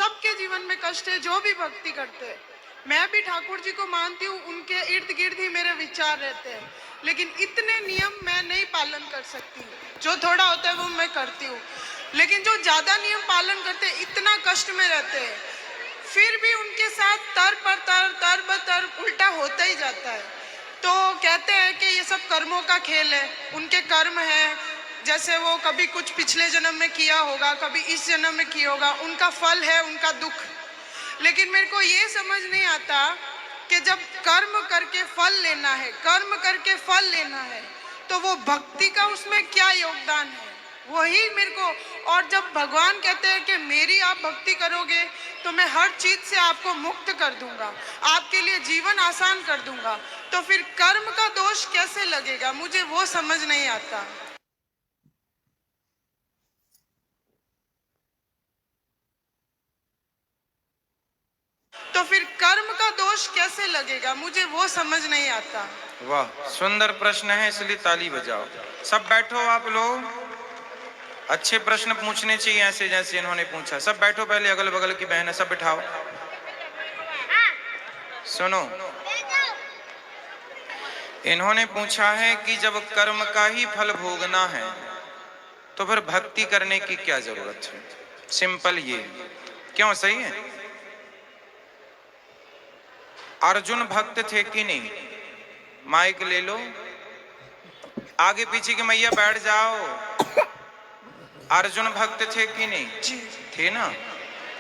सबके जीवन में कष्ट है जो भी भक्ति करते हैं। मैं भी ठाकुर जी को मानती हूँ, उनके इर्द गिर्द ही मेरे विचार रहते हैं, लेकिन इतने नियम मैं नहीं पालन कर सकती। जो थोड़ा होता है वो मैं करती हूँ, लेकिन जो ज्यादा नियम पालन करते हैं इतना कष्ट में रहते हैं, फिर भी उनके साथ तर पर तर ब तर उल्टा होता ही जाता है। तो कहते हैं कि ये सब कर्मों का खेल है, उनके कर्म है, जैसे वो कभी कुछ पिछले जन्म में किया होगा, कभी इस जन्म में किया होगा, उनका फल है उनका दुख। लेकिन मेरे को ये समझ नहीं आता कि जब कर्म करके फल लेना है, कर्म करके फल लेना है, तो वो भक्ति का उसमें क्या योगदान है, वही मेरे को। और जब भगवान कहते हैं कि मेरी आप भक्ति करोगे तो मैं हर चीज से आपको मुक्त कर दूंगा, आपके लिए जीवन आसान कर दूंगा, तो फिर कर्म का दोष कैसे लगेगा, मुझे वो समझ नहीं आता। तो फिर कर्म का दोष कैसे लगेगा, मुझे वो समझ नहीं आता। वाह, सुंदर प्रश्न है, इसलिए ताली बजाओ। सब बैठो आप लोग, अच्छे प्रश्न पूछने चाहिए ऐसे जैसे इन्होंने पूछा। सब बैठो, पहले अगल बगल की बहन है सब बिठाओ। सुनो, इन्होंने पूछा है कि जब कर्म का ही फल भोगना है तो फिर भक्ति करने की क्या जरूरत है। सिंपल ये, क्यों? सही है। अर्जुन भक्त थे कि नहीं? माइक ले लो, आगे पीछे की मैया बैठ जाओ। अर्जुन भक्त थे कि नहीं? थे ना।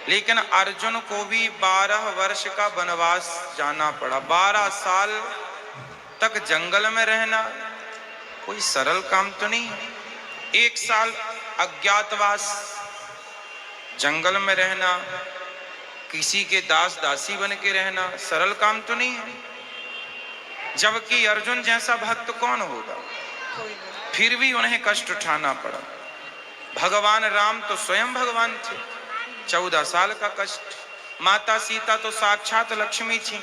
लेकिन अर्जुन को भी 12 वर्ष का वनवास जाना पड़ा। 12 साल तक जंगल में रहना कोई सरल काम तो नहीं है। 1 साल अज्ञातवास, जंगल में रहना, किसी के दास दासी बन के रहना सरल काम तो नहीं है। जबकि अर्जुन जैसा भक्त कौन होगा? फिर भी उन्हें कष्ट उठाना पड़ा। भगवान राम तो स्वयं भगवान थे, 14 साल का कष्ट। माता सीता तो साक्षात लक्ष्मी थी,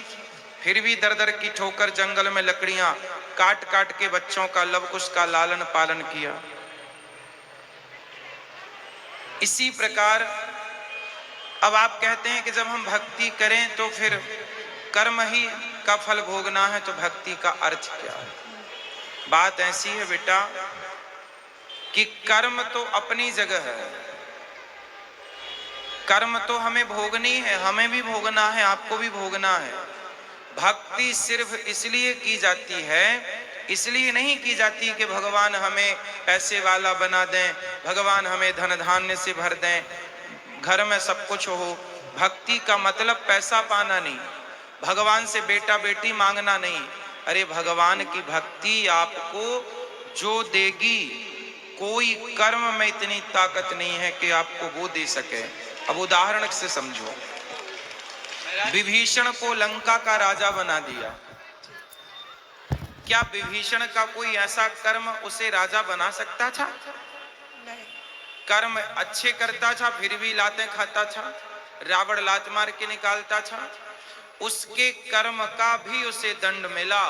फिर भी दर दर की ठोकर जंगल में लकड़ियां काट काट के बच्चों का लवकुश का लालन पालन किया। इसी प्रकार अब आप कहते हैं कि जब हम भक्ति करें तो फिर कर्म ही का फल भोगना है, तो भक्ति का अर्थ क्या है? बात ऐसी है बेटा कि कर्म तो अपनी जगह है, कर्म तो हमें भोगनी है, हमें भी भोगना है, आपको भी भोगना है। भक्ति सिर्फ इसलिए की जाती है, इसलिए नहीं की जाती कि भगवान हमें पैसे वाला बना दें, भगवान हमें धन धान्य से भर दें, घर में सब कुछ हो। भक्ति का मतलब पैसा पाना नहीं, भगवान से बेटा बेटी मांगना नहीं। अरे भगवान की भक्ति आपको जो देगी, कोई कर्म में इतनी ताकत नहीं है कि आपको वो दे सके। अब उदाहरण से समझो, विभीषण को लंका का राजा बना दिया, क्या विभीषण का कोई ऐसा कर्म उसे राजा बना सकता था? कर्म अच्छे करता था फिर भी लातें खाता था, रावण लात मार के निकालता था, उसके कर्म का भी उसे दंड मिला।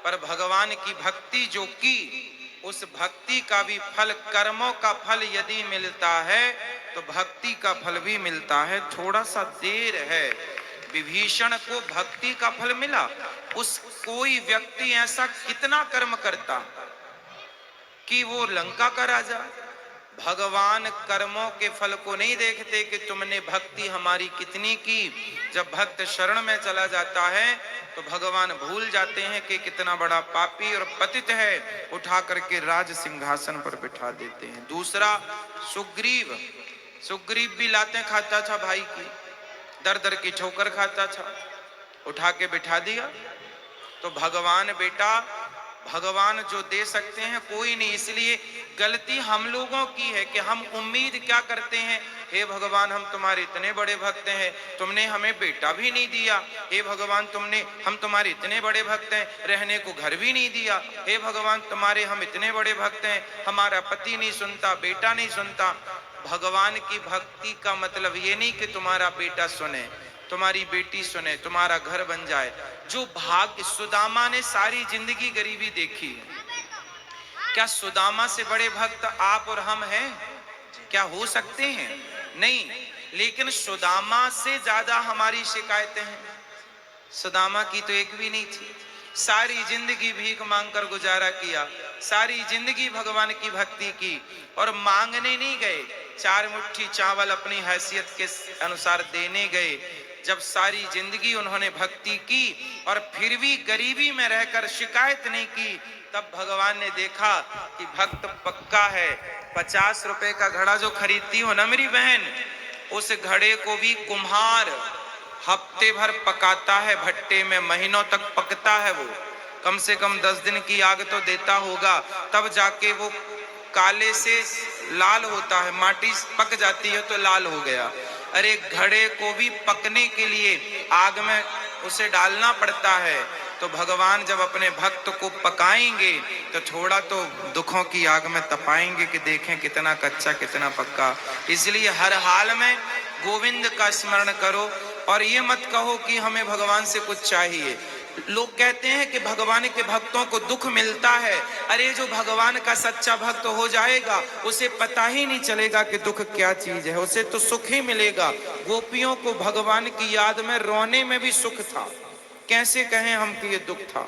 पर भगवान की भक्ति जो की, उस भक्ति का भी फल, कर्मों का फल यदि मिलता है तो भक्ति का फल भी मिलता है। थोड़ा सा देर है, विभीषण को भक्ति का फल मिला। उस कोई व्यक्ति ऐसा कितना कर्म करता कि वो लंका का राजा। भगवान कर्मों के फल को नहीं देखते कि तुमने भक्ति हमारी कितनी की। जब भक्त शरण में चला जाता है तो भगवान भूल जाते हैं कि कितना बड़ा पापी और पतित है, उठा करके राज सिंहासन पर बिठा देते हैं। दूसरा, सुग्रीव, सुग्रीव भी लातें खाता था भाई की, दर दर की ठोकर खाता था, उठा के बिठा दिया। तो भगवान बेटा, भगवान जो दे सकते हैं कोई नहीं। इसलिए गलती हम लोगों की है कि हम उम्मीद क्या करते हैं, हे भगवान हम तुम्हारे इतने बड़े भक्त हैं, तुमने हमें बेटा भी नहीं दिया। हे भगवान हम तुम्हारे इतने बड़े भक्त हैं, रहने को घर भी नहीं दिया। हे भगवान तुम्हारे हम इतने बड़े भक्त हैं, हमारा पति नहीं सुनता, बेटा नहीं सुनता। भगवान की भक्ति का मतलब ये नहीं कि तुम्हारा बेटा सुने, तुम्हारी बेटी सुने, तुम्हारा घर बन जाए। जो भाग्य, सुदामा ने सारी जिंदगी गरीबी देखी है, क्या सुदामा से बड़े भक्त आप और हम हैं? क्या हो सकते हैं? नहीं। लेकिन सुदामा से ज्यादा हमारी शिकायतें हैं। सुदामा की तो एक भी नहीं थी, सारी जिंदगी भीख मांगकर गुजारा किया, सारी जिंदगी भगवान की भक्ति की, और मांगने नहीं गए, 4 मुट्ठी चावल अपनी हैसियत के अनुसार देने गए। जब सारी जिंदगी उन्होंने भक्ति की और फिर भी गरीबी में रहकर शिकायत नहीं की, तब भगवान ने देखा कि भक्त पक्का है। 50 रुपए का घड़ा जो खरीदती हो ना मेरी बहन, उस घड़े को भी कुम्हार हफ्ते भर पकाता है भट्टे में, महीनों तक पकता है वो, कम से कम 10 दिन की आग तो देता होगा, तब जाके वो काले से लाल होता है, माटी पक जाती है तो लाल हो गया। अरे घड़े को भी पकने के लिए आग में उसे डालना पड़ता है। तो भगवान जब अपने भक्त को पकाएंगे तो थोड़ा तो दुखों की आग में तपाएंगे कि देखें कितना कच्चा कितना पक्का। इसलिए हर हाल में गोविंद का स्मरण करो और ये मत कहो कि हमें भगवान से कुछ चाहिए। लोग कहते हैं कि भगवान के भक्तों को दुख मिलता है। अरे जो भगवान का सच्चा भक्त हो जाएगा उसे पता ही नहीं चलेगा कि दुख क्या चीज है, उसे तो सुख ही मिलेगा। गोपियों को भगवान की याद में रोने में भी सुख था, कैसे कहें हम कि ये दुख था।